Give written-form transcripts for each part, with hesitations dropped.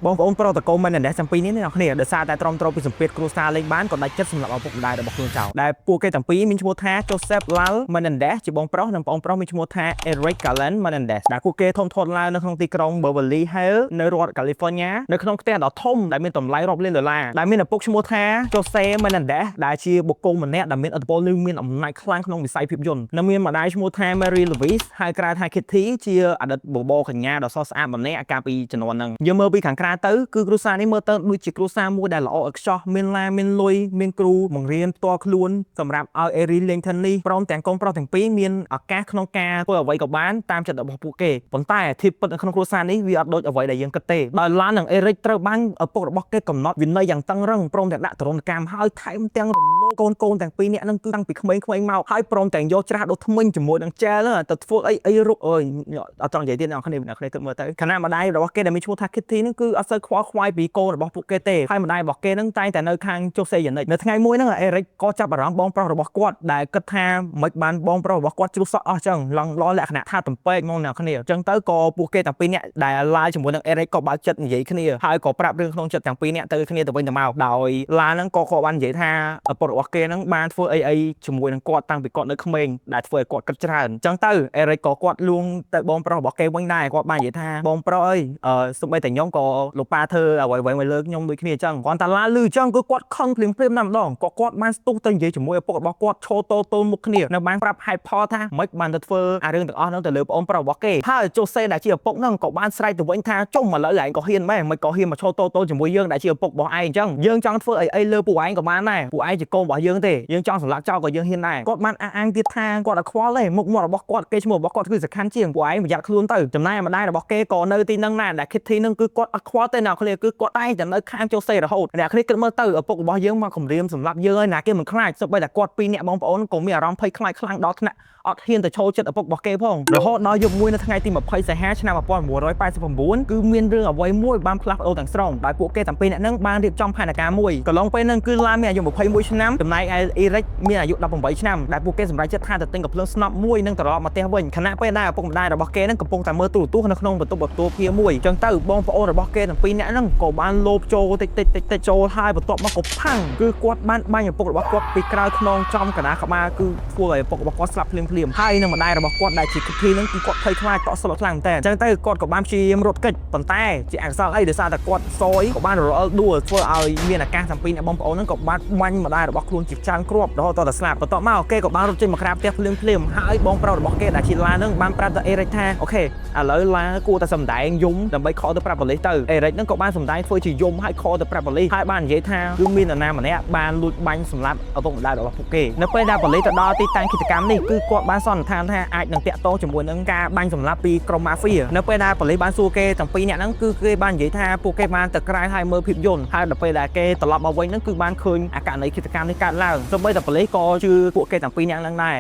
បងប្អូនប្រុសតកូនមិនដែលទាំងពីរនេះអ្នកគ្នាដោយសារតែទ្រាំទ្រពីសម្ពាធគ្រួសារលេងបានក៏ដាច់ចិត្តសម្រាប់ឪពុកម្ដាយរបស់ខ្លួនចោលដែលពួកគេទាំងពីរមានឈ្មោះថា Joseph Lal Menendez ជាបងប្រុសនិងបងប្រុសមានឈ្មោះថា Eric Galen Menendez ដែលពួកគេធំធាត់ឡើងនៅក្នុងទីក្រុង Beverly Hills នៅរដ្ឋ California នៅក្នុងផ្ទះដ៏ធំដែលមានតម្លៃរាប់លានដុល្លារដែលមានឪពុកឈ្មោះថា Jose Menendez ដែលជាបុគ្គលម្នាក់ដែលមានឥទ្ធិពលនិងមានអំណាចខ្លាំងក្នុងវិស័យភាពយន្តនិងមានម្ដាយឈ្មោះថា Mary Louise ហើយក្រៅថា Kitty ជាអតីតបបរកញ្ញាដ៏ស្រស់ស្អាតម្នាក់កាលពីជំនាន់ហ្នឹងយើងមើលពីខាងក្រៅទៅគឺគ្រួសារនេះមើលទៅដូចជាគ្រួសារមួយដែលល្អឥតខ្ចោះមានឡានមានលុយមានគ្រូបង្រៀនផ្ទាល់ខ្លួនសម្រាប់ឲ្យ Erin Langton នេះព្រមទាំងកូនប្រុសទាំងពីរមានឱកាសក្នុងការធ្វើអ្វីក៏បានតាមចិត្តរបស់ពួកគេប៉ុន្តែធៀបពិតនៅក្នុងគ្រួសារនេះវាអត់ដូចអ្វីដែលយើងគិតទេដោយឡាននិង Eric ត្រូវបានឪពុករបស់គេកំណត់វិន័យយ៉ាងតឹងរឹងព្រមទាំងដាក់ទរណកម្មហើយថែមទាំងរំលោភកូនទាំងពីរនាក់នឹងគឺតាំងពីក្មេងៗមកហើយព្រមទាំងយកច្រាស់ដុសធ្មេញជាមួយនឹងចែលទៅធ្វើអីរុកអើយអត់ចង់និយាយទៀតអ្នកគ្នាគិតមើលទៅខណៈម្ដាយរបស់គេដែលមានឈ្មោះថា Kitty នឹងគឺអត់សូវខ្វល់ខ្វាយពីកូនរបស់ពួកគេទេហើយម្ដាយរបស់គេនឹងតែងតែនៅខាងជោសេយ៉ាងនិចនៅថ្ងៃមួយហ្នឹងអេរិកក៏ចាប់អារម្មណ៍បងប្រុសរបស់គាត់ដែលគិតថាមិនបានបងប្រុសរបស់គាត់ជ្រុះសក់អស់ចឹងឡងលក្ខណៈថាតំពេកមកអ្នកគ្នាចឹងទៅក៏ពួកគេទាំងពីរនាក់ដែលឡាយជាមួយនឹងអេរិកក៏បើកចិត្តនិយាយគ្នាហើយក៏ប្រាប់រឿងក្នុងចិត្តទាំងពីរនាក់ទៅគ្នាទៅវិញទៅមកដោយឡាហ្នឹងក៏បាននិយាយថាឪពុករបស់គេហ្នឹងបានធ្វើអីជាមួយនឹងគាត់តាំងពីគាត់នៅក្មេងដែលធ្វើឲ្យគាត់គិតច្រើនចឹងទៅអេរិកក៏គាត់លួងទៅបងប្រុសរបស់គេវិញដែរគាត់បាននិយាយថាបងប្រុសអើយសូម្បីតែខ្ញុំក៏លោកប៉ាធ្វើអ្វីៗមកលើខ្ញុំដូចគ្នាចឹងគាត់តាឡាលឺចឹងគឺគាត់ខឹងភ្លាមតែម្ដងក៏គាត់បានស្ទុះទៅនិយាយជាមួយឪពុករបស់គាត់ឈរទល់មុខគ្នានៅបានប្រាប់ហេតុផលថាមិនបានទៅធ្វើអារឿងទាំងអស់ហ្នឹងទៅលើប្អូនប្រុសរបស់គេហើយជូសេដែលជាឪពុកហ្នឹងក៏បានស្រែកទៅវិញថាចុះឥឡូវឯងក៏ហ៊ានម៉េចមិនក៏ហ៊ានមកឈរទល់ជាមួយយើងដែលជាឪពុករបស់ឯងចឹងយើងចង់ធ្វើអីលើពួកឯងក៏បានដែរពួកឯងជាកូនរបស់យើងទេយើងចង់សម្លាប់ចោលក៏យើងហ៊ានដែរគាត់បានអះអាងទៀតថាគាត់អត់ខ្វល់ទេមុខមាត់របស់គាត់គេឈ្មោះរបស់គាត់គឺសំខាន់ជាងពួកឯងប្រយ័ត្នខ្លួនទៅចំណែកម្ដាយរបស់គេក៏នៅទីហ្នឹងដែរដែល Kitty ហ្នឹងគឺគាត់អត់ខ្វល់ទេណាគ្នាគឺគាត់តែងតែនៅខាងជូសេរហូតអ្នកគ្នាគិតមើលទៅឪពុករបស់យើងមកគំរាមសម្រាប់យើងហើយណាគេមិនខ្លាចសូម្បីតែគាត់ពីរនាក់បងប្អូនក៏មានអារម្មណ៍ភ័យខ្លាចខ្លាំងដល់ថ្នាក់អត់ហ៊ានទៅចូលចិត្តឪពុករបស់គេផងរហូតដល់យប់មួយនៅថ្ងៃទី20សីហាឆ្នាំ1989គឺមានរឿងអ្វីមួយបានផ្លាស់ប្ដូរទាំងស្រុងដោយពួកគេទាំងពីរនាក់ហ្នឹងបានរៀបចំផែនការមួយកន្លងពេលហ្នឹងគឺឡាមានអាយុ21ឆ្នាំចំណែកឯអ៊ីរិចមានអាយុ18ឆ្នាំដែលពួកគេសម្រេចចិត្តថាទៅទិញកាភ្លើងស្នប់មួយនិងត្រឡប់មកផ្ទះវិញខណៈពេលដែលឪពុកម្ដាយរបស់គេហ្នឹងកំពុងតែមើលទូរទស្សន៍នៅក្នុងបន្ទប់ទទួលភ្ញៀវមួយអញ្ចឹងទៅបងប្អូនរបស់គេទាំងពីរនាក់ហ្នឹងក៏បានលោភចូលតិចចូលហើយបន្ទាប់មកក៏ផាំងគឺគាត់បានបាញ់ឪពុករបស់គាត់ពីក្រោយខ្នងចំកណ្ដាលក្បាលគឺធ្វើឲ្យឪពុករបស់គាត់ស្លាប់ភ្លាមហើយនឹងម្ដាយរបស់គាត់ដែលជា Kitty ហ្នឹងគឺគាត់ភ័យខ្លាចតក់ស្លុតខ្លាំងតែអញ្ចឹងទៅគាត់ក៏បានព្យាយាមរត់គេចប៉ុន្តែជាអកុសលអីដោយសារតែគាត់សយក៏បានរអិលដួលធ្វើឲ្យមានអាកាសទាំងពីរអ្នកបងប្អូនហ្នឹងក៏បានបាញ់ម្ដាយរបស់ខ្លួនជាច្រើនគ្រាប់រហូតដល់តែស្លាប់បន្ទាប់មកគេក៏បានរត់ចេញមកក្រៅផ្ទះភ្លាមហើយបងប្រុសរបស់គេដែលជាឡាហ្នឹងបានប្រាប់ទៅអេរិចថាអូខេឥឡូវឡាគួរតែសម្ដែងយំដើម្បីខកទៅប្រាប់ប៉ូលីសទៅអេរិចហ្នឹងក៏បានសម្ដែងធ្វើជាយំហើយខកទៅប្រាប់ប៉ូលីសហើយបាននិយាយថាគឺមាននរណាម្នាក់បានលួចបាញ់សម្លាប់ឪពុកម្ដាយរបស់ពួកគេនៅពេលដែលប៉ូលីសទៅដល់ទីតាំងកិច្ចកម្មនេះគឺគាត់បានសន្និដ្ឋានថាអាចនឹងតាក់ទងជាមួយនឹងការបាញ់សម្លាប់ពីក្រុមម៉ាហ្វៀនៅពេលដែលប៉ូលីសបានសួរគេទាំងពីរនាក់ហ្នឹងគឺគេបាននិយាយថាពួកគេបានទៅក្រៅហើយមើលភាពយន្តហើយដល់ពេលដែលគេត្រឡប់មកវិញហ្នឹងគឺបានឃើញអាករណីកិច្ចកម្មនេះកើតឡើងសូម្បីតែប៉ូលីសក៏ជឿពួកគេទាំងពីរនាក់ហ្នឹងដែរ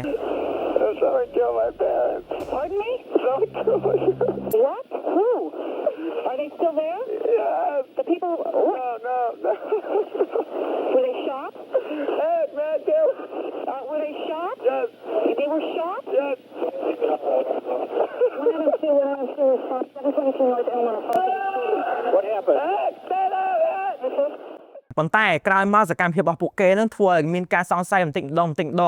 Sorry, kill my parents. Pardon me? Sorry, kill my parents. What? Who? Are they still there? Yes. The people... No. Were they shot? Yes, man, were they shot? Yes. They were shot? Yes. 102 What happened? Stand up! ប៉ុន្តែក្រោយមកសកម្មភាពរបស់ពួកគេនឹងធ្វើឲ្យមានការសង្ស័យបន្តិចម្ដ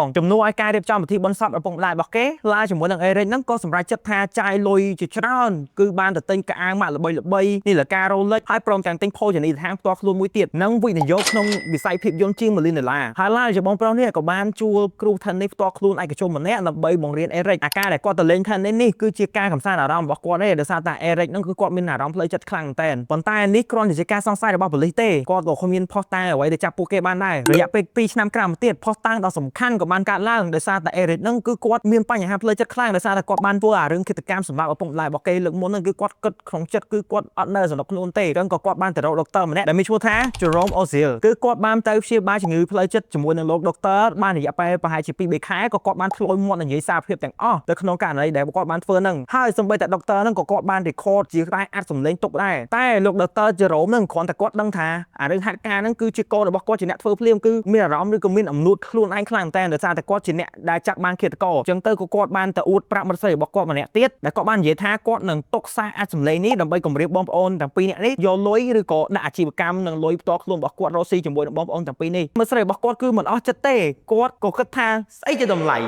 ងជំនួសឲ្យការរៀបចំពិធីបុណ្យសពឪពុកម្ដាយរបស់គេឡាជាមួយនឹងអេរិចហ្នឹងក៏សម្រេចចិត្តថាចាយលុយជាច្រើនគឺបានទៅទិញកៅអៅម៉ាកល្បីនេះលការ៉ូលេចហើយព្រមទាំងទិញភោជនីយដ្ឋានផ្ទាល់ខ្លួនមួយទៀតនិងវិនិយោគក្នុងវិស័យភាពយន្តជាង$1 លានហើយឡាជាបងប្រុសនេះក៏បានជួលគ្រូថេននីសផ្ទាល់ខ្លួនឯកជនម្នាក់ដើម្បីបង្រៀនអេរិចអាការដែលគាត់ទៅលេងថេននីសនេះគឺជាការកំសាន្តអារម្មណ៍របស់គាត់ទេដោយសារតែអេរិចហ្នឹងគឺគាត់មានអារម្មណ៍ផ្លូវចិត្តខ្លាំងមែនតើប៉ុន្តែនេះគ្រាន់តែជាការសង្ស័យរបស់ប៉ូលីសទេគាត់ក៏គ្មានផុសតាងអ្វីដែលចាប់ពួកគេបានដែររយៈពេល2ឆ្នាំក្រោយមកទៀតផុសតាងដ៏សំខាន់ក៏បានកើតឡើងដោយសារតែអេរិចហ្នឹងគឺគាត់មានបញ្ហាផ្លូវចិត្តខ្លាំងដោយសារតែគាត់បានធ្វើអារឿងឃាតកម្មសម្រាប់ឪពុកម្ដាយរបស់គេលើកមុនហ្នឹងគឺគាត់គិតក្នុងចិត្តគឺគាត់អត់នៅសន្តិខ្លួនទេអញ្ចឹងក៏គាត់បានទៅរកដុកទ័រម្នាក់ដែលមានឈ្មោះថា Jerome Ozil គឺគាត់បានទៅព្យាបាលជំងឺផ្លូវចិត្តជាមួយនឹងលោកដុកទ័របានរយៈពេលប្រហែលជា2-3 ខែក៏គាត់បានឆ្លួយមាត់និយាយសារភាពទាំងអស់ទៅក្នុងករណីដែលគាត់បានធ្វើហ្នឹងហើយសូម្បីតែដុកទ័រហ្នឹងក៏គាត់បាន record ជាខ្សែអាត់សម្លេងទុកដែរតែលោកដុកទ័រ Jerome ហ្នឹងគ្រាន់តែគាត់ដឹងថាអារឿងហាត់ការហ្នឹង ហ្នឹងគឺជាកូនរបស់គាត់ជាអ្នកធ្វើភ្លាមគឺមានអារម្មណ៍ឬក៏មានអំនួតខ្លួនឯងខ្លាំងតែដោយសារតែគាត់ជាអ្នកដែលចាក់បានឃាតករអញ្ចឹងទៅក៏គាត់បានទៅអួតប្រាប់មិត្តស្រីរបស់គាត់ម្នាក់ទៀតដែលគាត់បាននិយាយថាគាត់នឹងទុកខ្សែអាចសម្លេងនេះដើម្បីគម្រាមបងប្អូនទាំងពីរនាក់នេះយកលុយឬក៏ដាក់អាជីវកម្មនិងលុយផ្ទាល់ខ្លួនរបស់គាត់រកស៊ីជាមួយនឹងបងប្អូនទាំងពីរនេះមិត្តស្រីរបស់គាត់គឺមិនអស់ចិត្តទេគាត់ក៏គិតថាស្អីជាតម្លៃ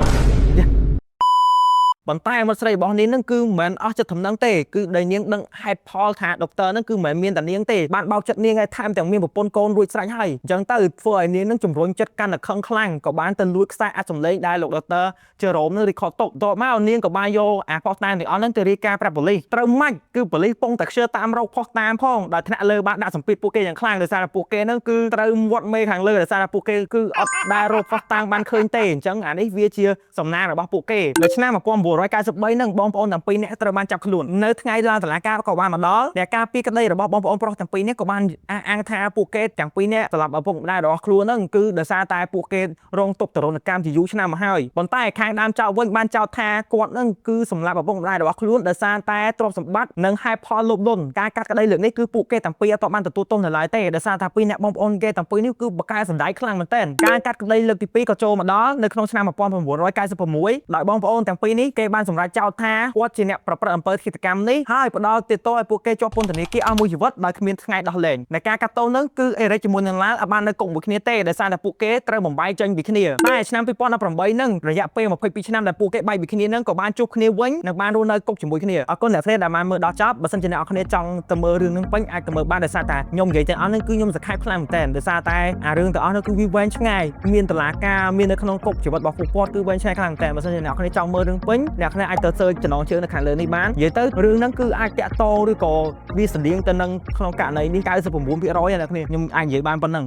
ប៉ុន្តែមិត្តស្រីរបស់នាងហ្នឹងគឺមិនអស់ចិត្តដំណឹងទេគឺដែលនាងដឹងហេតុផលថាដុកទ័រហ្នឹងគឺមិនមានតែនាងទេបានបោកចិត្តនាងឲ្យថែមទាំងមានប្រពន្ធកូនរួចស្រេចហើយអញ្ចឹងទៅធ្វើឲ្យនាងហ្នឹងជំរុញចិត្តកាន់តែខឹងខ្លាំងក៏បានទៅលួចខ្សែអាចសម្លេងដែលលោកដុកទ័រជេរ៉ូមនឹងរីខតទុកតបមកនាងក៏បានយកអាផុសតាមទាំងអស់ហ្នឹងទៅរាយការណ៍ប្រាប់ប៉ូលីសត្រូវម៉ាច់គឺប៉ូលីសពងតែខ្ជិលតាមរកផុសតាមផងដែលថ្នាក់លើបានដាក់សម្ពាធពួកគេយ៉ាងខ្លាំងដោយសារតែពួកគេហ្នឹងគឺត្រូវមាត់មេខាងលើដោយសារតែពួកគេគឺអត់ដែលរកផុសតាមបានឃើញទេអញ្ចឹងអានេះវាជាសំណាងរបស់ពួកគេនៅឆ្នាំ1993ហ្នឹងបងប្អូនទាំងពីរនាក់ត្រូវបានចាប់ខ្លួននៅថ្ងៃឡើងតុលាការក៏បានមកដល់អ្នកការពារក្តីរបស់បងប្អូនប្រុសទាំងពីរនាក់ក៏បានអះអាងថាពួកគេទាំងពីរនាក់សម្រាប់ឪពុកម្ដាយរបស់ខ្លួនហ្នឹងគឺដោយសារតែពួកគេរងទុក្ខទរណកម្មជាយូរឆ្នាំមកហើយប៉ុន្តែខាងដើមចោទវិញបានចោទថាគាត់ហ្នឹងគឺសម្រាប់ឪពុកម្ដាយរបស់ខ្លួនដោយសារតែទ្រព្យសម្បត្តិនិងហេតុផលលោភលន់ការកាត់ក្តីលើកនេះគឺពួកគេទាំងពីរអត់បានទទួលទោសនៅឡើយទេដោយសារតែពីរនាក់បងប្អូនគេទាំងពីរនេះគឺបកកែសម្ដែងខ្លាំងមែនទែនការកាត់ក្តីលើកទី2ក៏ចូលមកដល់នៅក្នុងឆ្នាំ1996ដោយបងប្អូនទាំងពីរនេះគេបានសម្រេចចោទថាគាត់ជាអ្នកប្រព្រឹត្តអំពើឃាតកម្មនេះហើយផ្ដល់ទោសឲ្យពួកគេជាប់ពន្ធនាគារអស់មួយជីវិតដោយគ្មានថ្ងៃដោះលែងในការកាត់ទោសនឹងគឺអេរិចជាមួយនឹងឡាលបាននៅគុកមួយគ្នាទេដោយសារតែពួកគេត្រូវបំបែកចេញពីគ្នាតែឆ្នាំ2018នឹងរយៈពេល22ឆ្នាំដែលពួកគេបែកពីគ្នានឹងក៏បានជួបគ្នាវិញនិងបានរស់នៅគុកជាមួយគ្នាអរគុណអ្នកស្រីដែលបានមើលដល់ចប់បើសិនជាអ្នកនរគ្នាចង់ទៅមើលរឿងនឹងពេញអាចទៅមើលបានដោយសារតែខ្ញុំនិយាយទាំងអស់នឹងគឺខ្ញុំសង្ខេបខ្លាំងមែនទែនដោយសារតែអារឿងទាំងអស់នោះគឺវាវែងឆ្ងាយមានតឡាការមាននៅក្នុងគុកជីវិតរបស់ពួកគាត់គឺវែងឆ្ងាយខ្លាំងមែនទែនបើសិនជាអ្នកនរគ្នាចង់មើលរឿងពេញអ្នកនរគ្នាអាចទៅ search ចំណងជើងនៅខាងលើនេះបាននិយាយទៅរឿងហ្នឹងគឺអាចតាក់ទងឬក៏វាស្រដៀងទៅនឹងក្នុងករណីនេះ 99% អ្នកនរគ្នាខ្ញុំអាចនិយាយបានប៉ុណ្ណឹង